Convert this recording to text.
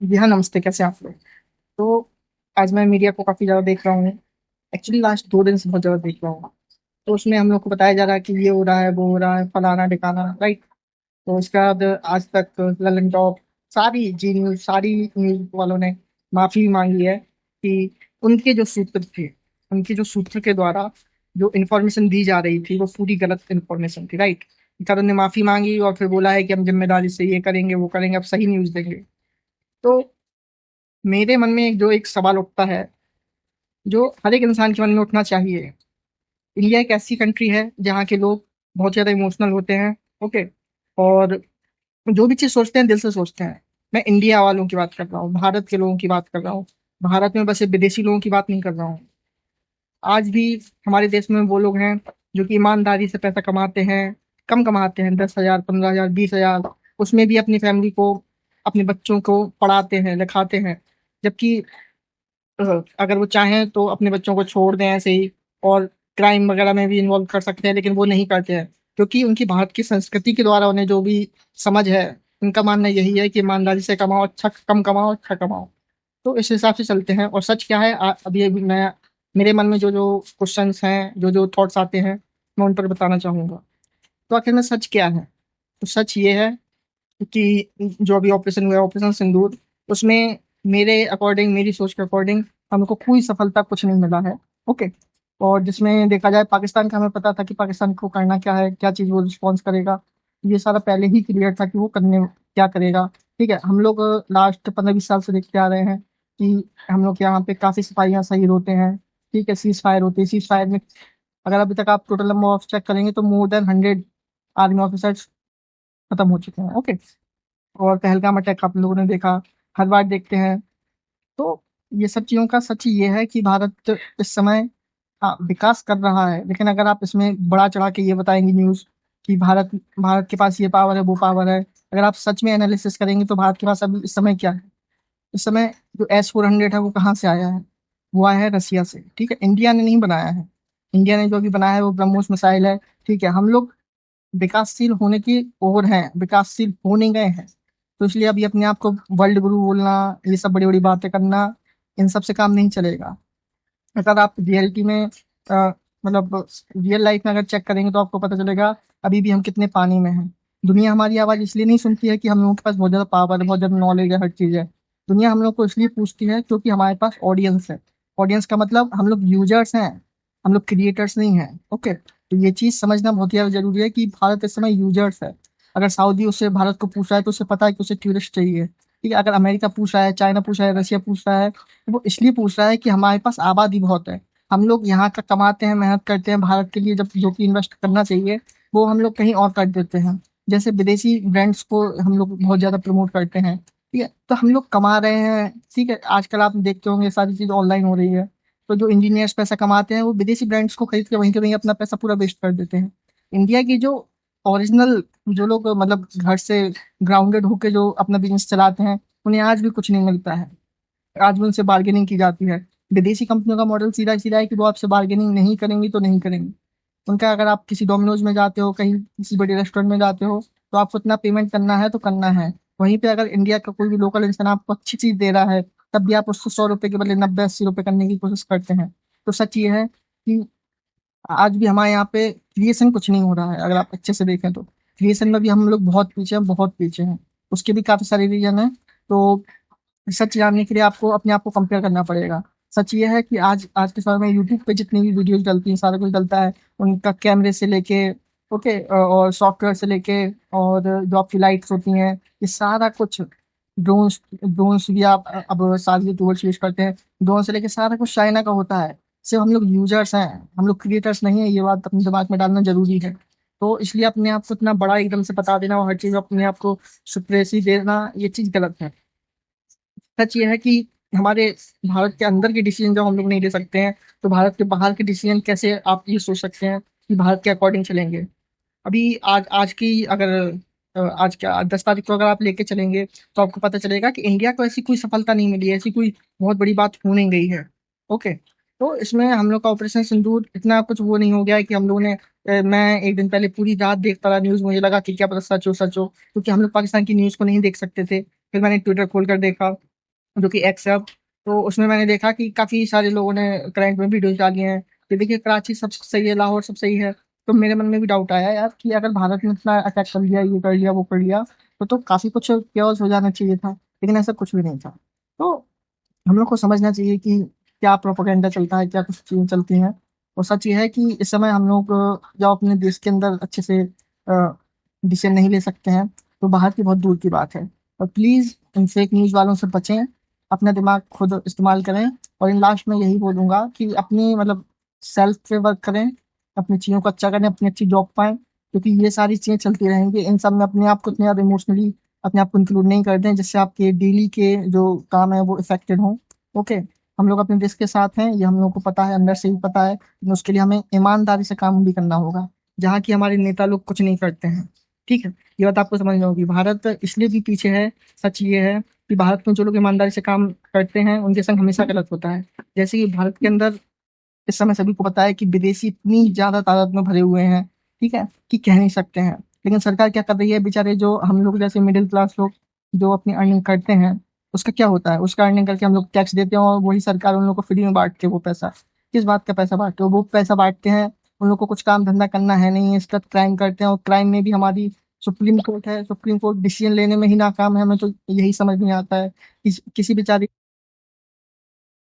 जी हाँ, नमस्ते, कैसे हैं आप लोग? तो आज मैं मीडिया को काफ़ी ज़्यादा देख रहा हूँ। एक्चुअली लास्ट 2 दिन से बहुत ज़्यादा देख रहा हूँ। तो उसमें हम लोग को बताया जा रहा है कि ये हो रहा है, वो हो रहा है, फलाना-ढिकाना, राइट? तो उसके बाद आज तक, ललन टॉप, सारी जी न्यूज़, सारी न्यूज़ वालों ने माफ़ी माँगी है कि उनके जो सूत्र थे, उनके जो सूत्र के द्वारा जो इन्फॉर्मेशन दी जा रही थी, वो पूरी गलत इन्फॉर्मेशन थी, राइट? तब उन्होंने माफ़ी माँगी और फिर बोला है कि हम ज़िम्मेदारी से ये करेंगे, वो करेंगे, अब सही न्यूज़ देंगे। तो मेरे मन में जो एक सवाल उठता है, जो हर एक इंसान के मन में उठना चाहिए। इंडिया एक ऐसी कंट्री है जहाँ के लोग बहुत ज़्यादा इमोशनल होते हैं, ओके? और जो भी चीज़ सोचते हैं दिल से सोचते हैं। मैं इंडिया वालों की बात कर रहा हूँ, भारत के लोगों की बात कर रहा हूँ। भारत में बसे विदेशी लोगों की बात नहीं कर रहा हूँ। आज भी हमारे देश में वो लोग हैं जो कि ईमानदारी से पैसा कमाते हैं, कम कमाते हैं, 10,000, 15,000, 20,000, उसमें भी अपनी फैमिली को, अपने बच्चों को पढ़ाते हैं, लिखाते हैं। जबकि अगर वो चाहें तो अपने बच्चों को छोड़ दें ऐसे ही और क्राइम वगैरह में भी इन्वॉल्व कर सकते हैं, लेकिन वो नहीं करते हैं क्योंकि उनकी भारत की संस्कृति के द्वारा उन्हें जो भी समझ है, उनका मानना यही है कि ईमानदारी से कमाओ, अच्छा कम कमाओ, अच्छा कमाओ। तो इस हिसाब से चलते हैं और सच क्या है, अभी मैं मेरे मन में जो जो क्वेश्चंस हैं, जो जो थॉट्स आते हैं, मैं उन पर बताना चाहूँगा। तो आखिर में सच क्या है? तो सच ये है कि जो अभी ऑपरेशन हुआ है, ऑपरेशन सिंदूर, उसमें मेरे अकॉर्डिंग, मेरी सोच के अकॉर्डिंग, हमको कोई सफलता कुछ नहीं मिला है, ओके? और जिसमें देखा जाए पाकिस्तान का, हमें पता था कि पाकिस्तान को करना क्या है, क्या चीज़ वो रिस्पॉन्स करेगा। ये सारा पहले ही क्लियर था कि वो करने क्या करेगा, ठीक है? हम लोग लास्ट 15-20 साल से देखते आ रहे हैं कि हम लोग के यहाँ पे काफ़ी सिपाहियाँ शहीद होते हैं, ठीक है? सीज़ फायर होती है, सीज़ फायर में अगर अभी तक आप टोटल नंबर ऑफ चेक करेंगे तो मोर देन 100 आर्मी ऑफिसर्स खत्म हो चुके हैं, ओके? और पहलगाम अटैक आप लोगों ने देखा, हर बार देखते हैं। तो ये सब चीज़ों का सच ये है कि भारत इस समय, हाँ, विकास कर रहा है, लेकिन अगर आप इसमें बढ़ा-चढ़ा के ये बताएँगे न्यूज़ कि भारत भारत के पास ये पावर है, वो पावर है। अगर आप सच में एनालिसिस करेंगे तो भारत के पास अभी इस समय क्या है? इस समय जो एस-400 है वो कहाँ से आया है? वो आया है रसिया से, ठीक है? इंडिया ने नहीं बनाया है। इंडिया ने जो अभी बनाया है वो ब्रह्मोस मिसाइल है, ठीक है? हम लोग विकासशील होने की ओर हैं, विकासशील हो नहीं गए हैं। तो इसलिए अभी अपने आप को वर्ल्ड गुरु बोलना, ये सब बड़ी-बड़ी बातें करना, इन सब से काम नहीं चलेगा। अगर आप रियलिटी में मतलब रियल लाइफ में अगर चेक करेंगे तो आपको पता चलेगा अभी भी हम कितने पानी में हैं। दुनिया हमारी आवाज़ इसलिए नहीं सुनती है कि हम लोगों के पास बहुत ज़्यादा पावर है, बहुत ज़्यादा नॉलेज है, हर चीज़ है। दुनिया हम लोग को इसलिए पूछती है क्योंकि हमारे पास ऑडियंस है। ऑडियंस का मतलब हम लोग यूज़र्स हैं, हम लोग क्रिएटर्स नहीं हैं, ओके? तो ये चीज़ समझना बहुत ही ज़्यादा ज़रूरी है कि भारत इस समय यूज़र्स है। अगर सऊदी उससे भारत को पूछ रहा है तो उसे पता है कि उसे टूरिस्ट चाहिए, ठीक है? अगर अमेरिका पूछ रहा है, चाइना पूछ रहा है, रशिया पूछ रहा है, तो वो इसलिए पूछ रहा है कि हमारे पास आबादी बहुत है। हम लोग यहाँ का कमाते हैं, मेहनत करते हैं भारत के लिए, जब जो कि इन्वेस्ट करना चाहिए, वो हम लोग कहीं और कर देते हैं। जैसे विदेशी ब्रांड्स को हम लोग बहुत ज़्यादा प्रमोट करते हैं, ठीक है? तो हम लोग कमा रहे हैं, ठीक है? आजकल आप देखते होंगे सारी चीज़ ऑनलाइन हो रही है, तो जो इंजीनियर्स पैसा कमाते हैं, वो विदेशी ब्रांड्स को खरीद के वहीं के वहीं अपना पैसा पूरा वेस्ट कर देते हैं। इंडिया की जो ओरिजिनल, जो लोग मतलब घर से ग्राउंडेड होके जो अपना बिज़नेस चलाते हैं, उन्हें आज भी कुछ नहीं मिलता है। आज भी उनसे बार्गेनिंग की जाती है। विदेशी कंपनियों का मॉडल सीधा-सीधा है कि वो आपसे बार्गेनिंग नहीं करेंगी तो नहीं करेंगी। उनका, अगर आप किसी डोमिनोज़ में जाते हो, कहीं किसी बड़े रेस्टोरेंट में जाते हो, तो आपको इतना पेमेंट करना है तो करना है। वहीं पे अगर इंडिया का कोई भी लोकल इंसान आपको अच्छी चीज़ दे रहा है, तब भी आप उसको ₹100 के बदले 90-80 रुपए करने की कोशिश करते हैं। तो सच ये है कि आज भी हमारे यहाँ पे क्रिएशन कुछ नहीं हो रहा है, अगर आप अच्छे से देखें तो। क्रिएशन में भी हम लोग बहुत पीछे हैं, बहुत पीछे हैं। उसके भी काफ़ी सारे रीज़न हैं। तो सच जानने के लिए आपको अपने आप को कंपेयर करना पड़ेगा। सच ये है कि आज आज के समय में यूट्यूब पे जितनी भी वीडियोज़ डलती हैं, सारा कुछ डलता है। उनका कैमरे से लेके, ओके, और सॉफ्टवेयर से लेके, और जो आपकी लाइट्स होती हैं, ये सारा कुछ, ड्रोन्स ड्रोन्स भी आप अब सारी टूल्स यूज़ करते हैं। ड्रोन से लेके सारा कुछ चाइना का होता है। सिर्फ़ हम लोग यूज़र्स हैं, हम लोग क्रिएटर्स नहीं हैं, ये बात अपने दिमाग में डालना ज़रूरी है। तो इसलिए अपने आप को इतना बड़ा एकदम से बता देना और हर चीज़ अपने आप को सुप्रेसी देना, ये चीज़ गलत है। सच ये है कि हमारे भारत के अंदर के डिसीजन जब हम लोग नहीं ले सकते हैं, तो भारत के बाहर के डिसीजन कैसे आप ये सोच सकते हैं कि भारत के अकॉर्डिंग चलेंगे? अभी आज आज की अगर आज क्या 10 तारीख को अगर आप लेके चलेंगे, तो आपको पता चलेगा कि इंडिया को ऐसी कोई सफलता नहीं मिली है, ऐसी कोई बहुत बड़ी बात हो नहीं गई है। ओके? तो इसमें हम लोग का ऑपरेशन सिंदूर इतना कुछ वो नहीं हो गया है कि हम लोगों ने, मैं 1 दिन पहले पूरी रात देखता रहा न्यूज़, मुझे लगा कि क्या पता सच हो, क्योंकि हम लोग पाकिस्तान की न्यूज़ को नहीं देख सकते थे। फिर मैंने ट्विटर खोल कर देखा, जो कि एक्स है अब। तो उसमें मैंने देखा कि काफ़ी सारे लोगों ने करंट में वीडियोज़ डाली हैं कि देखिए कराची सब सही है, लाहौर सब सही है। तो मेरे मन में भी डाउट आया यार कि अगर भारत ने इतना अटैक कर लिया, ये कर लिया, वो कर लिया, तो काफ़ी कुछ chaos हो जाना चाहिए था, लेकिन ऐसा कुछ भी नहीं था। तो हम लोग को समझना चाहिए कि क्या प्रोपेगेंडा चलता है, क्या कुछ चीज़ें चलती हैं। और सच ये है कि इस समय हम लोग जब अपने देश के अंदर अच्छे से डिसीजन नहीं ले सकते हैं, तो बाहर की बहुत दूर की बात है। और प्लीज़ इन फेक न्यूज़ वालों से बचें, अपना दिमाग खुद इस्तेमाल करें। और इन लास्ट में यही बोलूँगा कि अपनी मतलब सेल्फ पे वर्क करें, अपनी चीज़ों को अच्छा करें, अपनी अच्छी जॉब पाएँ, क्योंकि ये सारी चीज़ें चलती रहेंगी। इन सब में अपने आप को इतने ज़्यादा इमोशनली अपने आप को इंक्लूड नहीं कर दें, जिससे आपके डेली के जो काम है वो इफेक्टेड हों। ओके, हम लोग अपने देश के साथ हैं, ये हम लोग को पता है, अंदर से भी पता है, लेकिन उसके लिए हमें ईमानदारी से काम भी करना होगा, जहाँ की हमारे नेता लोग कुछ नहीं करते हैं। ठीक है, ये बात आपको समझनी होगी। भारत इसलिए भी पीछे है, सच ये है कि भारत में जो लोग ईमानदारी से काम करते हैं उनके संग हमेशा गलत होता है। जैसे कि भारत के अंदर इस समय सभी को पता है कि विदेशी इतनी ज्यादा तादाद में भरे हुए हैं, ठीक है, कि कह नहीं सकते हैं। लेकिन सरकार क्या कर रही है, बेचारे जो हम लोग जैसे मिडिल क्लास लोग जो अपनी अर्निंग करते हैं, उसका क्या होता है, उसका अर्निंग करके हम लोग टैक्स देते हैं और वही सरकार उन लोग को फ्री में बांटते हैं वो पैसा। किस बात का पैसा बांटते हो, वो पैसा बांटते हैं, उन लोग को कुछ काम धंधा करना है नहीं, इसका क्राइम करते हैं। और क्राइम में भी हमारी सुप्रीम कोर्ट है, सुप्रीम कोर्ट डिसीजन लेने में ही नाकाम है। हमें तो यही समझ नहीं आता है कि किसी बेचारे